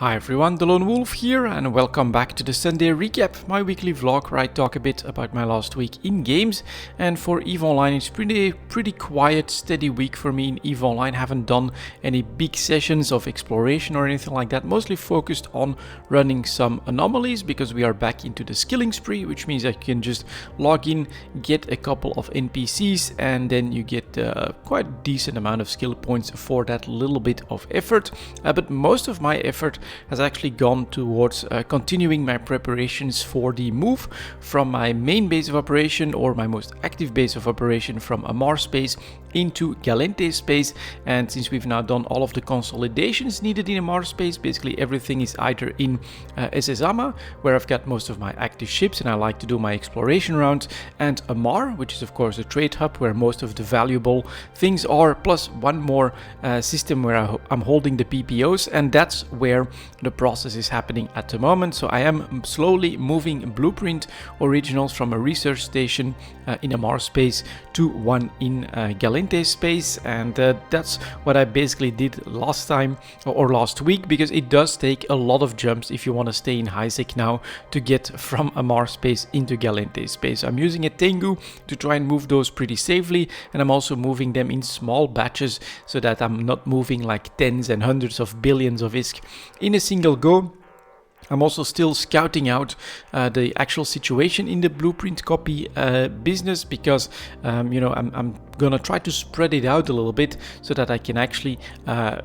Hi everyone, delonewolf here and welcome back to the Sunday Recap, my weekly vlog where I talk a bit about my last week in games. And for EVE Online it's pretty quiet, steady week for me in EVE Online. Haven't done any big sessions of exploration or anything like that, mostly focused on running some anomalies because we are back into the skilling spree, which means I can just log in, get a couple of NPCs and then you get quite a decent amount of skill points for that little bit of effort. But most of my effort has actually gone towards continuing my preparations for the move from my main base of operation, or my most active base of operation, from Amar space into Galente space. And since we've now done all of the consolidations needed in Amar space, basically everything is either in Esezama, where I've got most of my active ships and I like to do my exploration rounds, and Amar, which is of course a trade hub where most of the valuable things are, plus one more system where I'm holding the PPOs, and that's where the process is happening at the moment. So I am slowly moving blueprint originals from a research station in Amar space to one in Galente space, and that's what I basically did last time or last week, because it does take a lot of jumps if you want to stay in Isaac now to get from Amar space into Galente space. I'm using a Tengu to try and move those pretty safely, and I'm also moving them in small batches so that I'm not moving like tens and hundreds of billions of ISK in a single go. I'm also still scouting out the actual situation in the blueprint copy business, because I'm gonna try to spread it out a little bit so that I can actually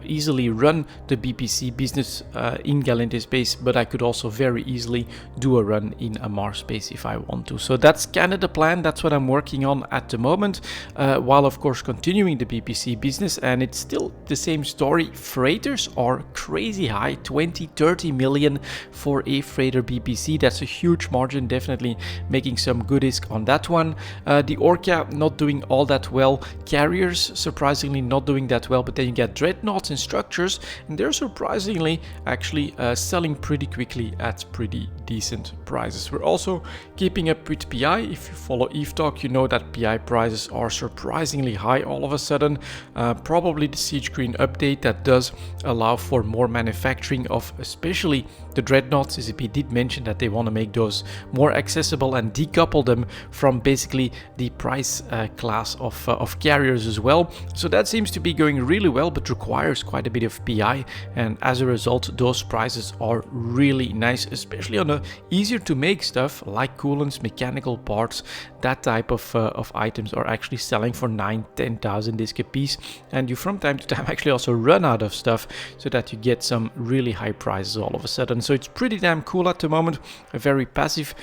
easily run the BPC business in Galente space, but I could also very easily do a run in Amar space if I want to. So that's kind of the plan. That's what I'm working on at the moment, while of course continuing the BPC business. And it's still the same story. Freighters are crazy high, 20-30 million for a freighter BPC. That's a huge margin, definitely making some good ISK on that one. The Orca not doing all that well. Carriers surprisingly not doing that well, but then you get dreadnoughts and structures, and they're surprisingly actually selling pretty quickly at pretty decent prices. We're also keeping up with PI. If you follow EVE Talk, you know that PI prices are surprisingly high all of a sudden. Probably the Siege Green update that does allow for more manufacturing of especially the dreadnoughts. CCP did mention that they want to make those more accessible and decouple them from basically the price class of carriers as well. So that seems to be going really well, but requires quite a bit of PI, and as a result those prices are really nice, especially on the easier to make stuff like coolants, mechanical parts. That type of items are actually selling for 9,000-10,000 ISK a piece, and you from time to time actually also run out of stuff, so that you get some really high prices all of a sudden. So it's pretty damn cool at the moment. A very passive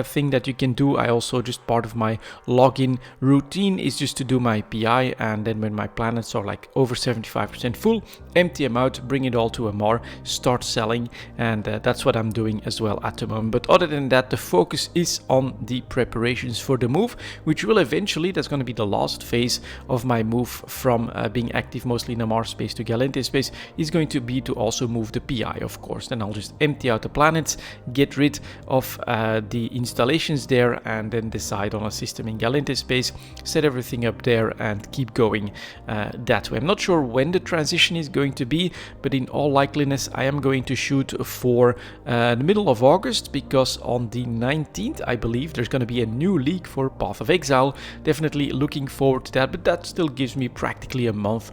thing that you can do. I also, just part of my login routine is just to do my PI, and then when my planets are like over 75% full, empty them out, bring it all to Amar, start selling, and that's what I'm doing as well at the moment. But other than that, the focus is on the preparations for the move, which will eventually, that's going to be the last phase of my move from being active mostly in Amar space to Galente space, is going to be to also move the PI, of course. Then I'll just empty out the planets, get rid of the installations there, and then decide on a system in Galente space, set everything up there and keep going that way. I'm not sure when the transition is going to be, but in all likeliness I am going to shoot for the middle of August, because on the 19th I believe there's going to be a new leak for Path of Exile. Definitely looking forward to that, but that still gives me practically a month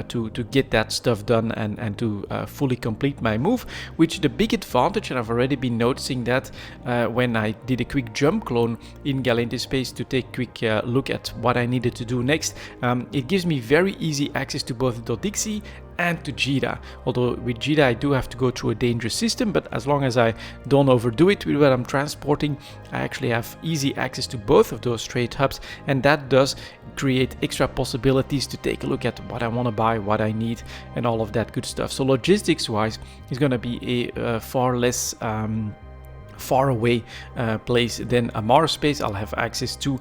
to get that stuff done and to fully complete my move, which the big advantage, and I've already been noticing that when I did a quick jump clone in Galente space to take a quick look at what I needed to do next, it gives me very easy access to both Dodixie and to Jita. Although with Jita I do have to go through a dangerous system, but as long as I don't overdo it with what I'm transporting, I actually have easy access to both of those trade hubs, and that does create extra possibilities to take a look at what I want to buy, what I need, and all of that good stuff. So logistics wise, it's going to be a far less far away place than Amar space. I'll have access to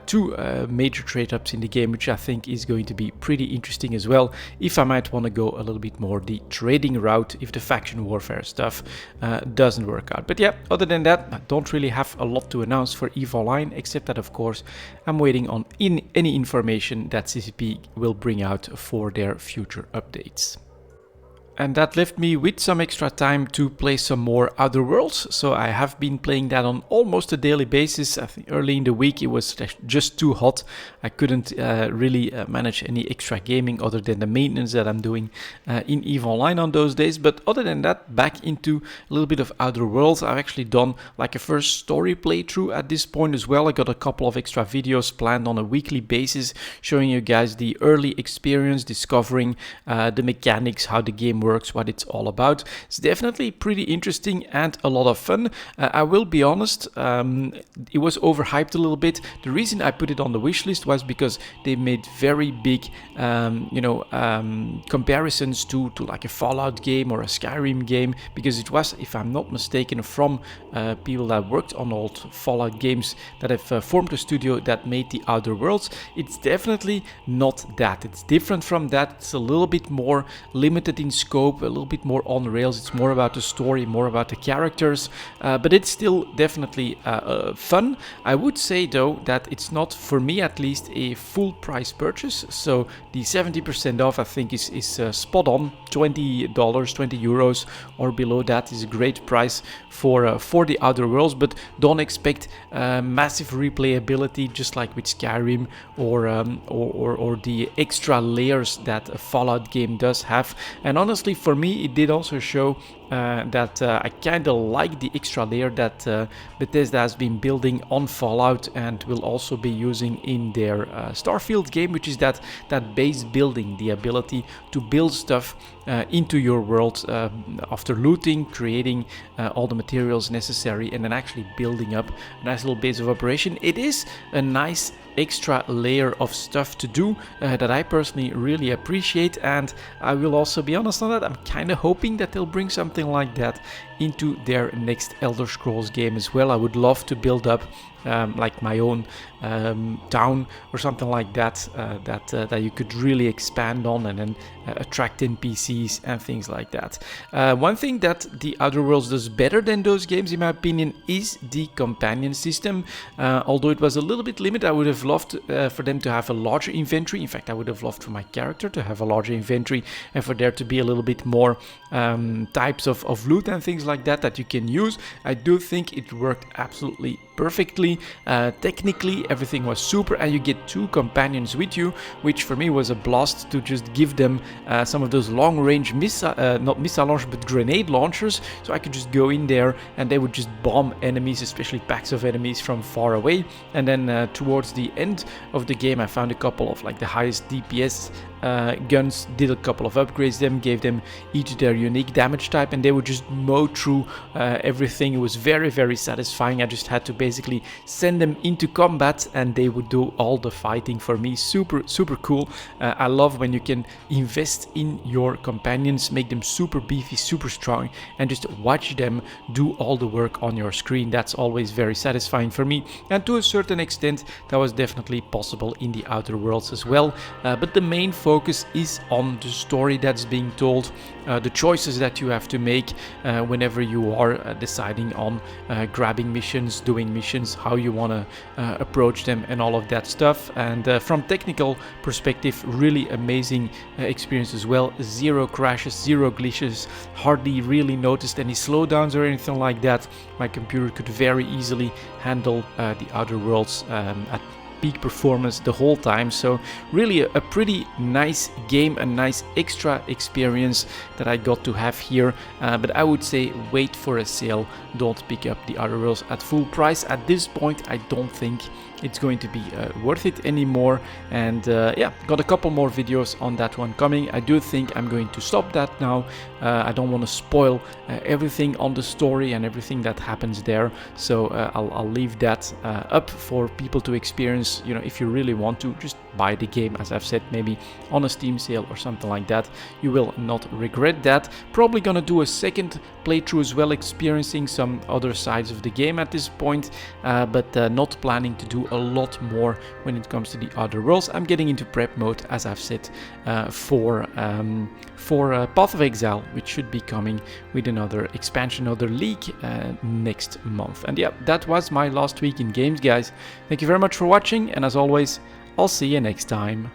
two major trade hubs in the game, which I think is going to be pretty interesting as well, if I might want to go a little bit more the trading route if the faction warfare stuff doesn't work out. But yeah, other than that, I don't really have a lot to announce for EVE Online, except that of course I'm waiting on any information that CCP will bring out for their future updates. And that left me with some extra time to play some more Outer Worlds. So I have been playing that on almost a daily basis. I think early in the week it was just too hot. I couldn't really manage any extra gaming other than the maintenance that I'm doing in EVE Online on those days. But other than that, back into a little bit of Outer Worlds. I've actually done like a first story playthrough at this point as well. I got a couple of extra videos planned on a weekly basis showing you guys the early experience, discovering the mechanics, how the game works, what it's all about. It's definitely pretty interesting and a lot of fun. I will be honest, it was overhyped a little bit. The reason I put it on the wish list was because they made very big comparisons to like a Fallout game or a Skyrim game, because it was, if I'm not mistaken, from people that worked on old Fallout games that have formed a studio that made the Outer Worlds. It's definitely not that. It's different from that. It's a little bit more limited in scope, a little bit more on rails. It's more about the story, more about the characters, but it's still definitely fun. I would say though that it's not, for me at least, a full price purchase. So the 70% off I think is spot on. $20, €20 or below that is a great price for the Outer Worlds, but don't expect massive replayability just like with Skyrim or the extra layers that a Fallout game does have. And honestly, for me, it did also show that I kind of like the extra layer that Bethesda has been building on Fallout and will also be using in their Starfield game, which is that base building, the ability to build stuff into your world after looting, creating all the materials necessary, and then actually building up a nice little base of operation. It is a nice extra layer of stuff to do that I personally really appreciate, and I will also be honest on that, I'm kind of hoping that they'll bring something like that into their next Elder Scrolls game as well. I would love to build up like my own town or something like that that you could really expand on and then attract NPCs and things like that. One thing that the Outer Worlds does better than those games, in my opinion, is the companion system. Although it was a little bit limited, I would have loved for them to have a larger inventory. In fact, I would have loved for my character to have a larger inventory and for there to be a little bit more types of loot and things like that you can use. I do think it worked absolutely perfectly. Technically everything was super, and you get 2 companions with you, which for me was a blast to just give them some of those long range not missile launchers but grenade launchers, so I could just go in there and they would just bomb enemies, especially packs of enemies from far away. And then towards the end of the game I found a couple of like the highest DPS guns, did a couple of upgrades, them gave them each their unique damage type, and they would just mow through everything. It was very, very satisfying. I just had to basically send them into combat and they would do all the fighting for me. Super, super cool. I love when you can invest in your companions, make them super beefy, super strong, and just watch them do all the work on your screen. That's always very satisfying for me, and to a certain extent that was definitely possible in the Outer Worlds as well. But the main focus is on the story that's being told, the choices that you have to make whenever you are deciding on grabbing missions, doing missions, how you want to approach them and all of that stuff. And from technical perspective, really amazing experience as well. 0 crashes, 0 glitches, hardly really noticed any slowdowns or anything like that. My computer could very easily handle the Outer Worlds at peak performance the whole time. So really a pretty nice game, a nice extra experience that I got to have here. But I would say wait for a sale, don't pick up the Outer Worlds at full price. At this point I don't think it's going to be worth it anymore. And yeah, got a couple more videos on that one coming. I do think I'm going to stop that now. I don't want to spoil everything on the story and everything that happens there, so I'll leave that up for people to experience. You know, if you really want to, just buy the game, as I've said, maybe on a Steam sale or something like that. You will not regret that. Probably gonna do a second playthrough as well, experiencing some other sides of the game at this point, but not planning to do a lot more when it comes to the Outer Worlds. I'm getting into prep mode, as I've said, for Path of Exile, which should be coming with another expansion, another leak next month. And yeah, that was my last week in games, guys. Thank you very much for watching, and as always, I'll see you next time.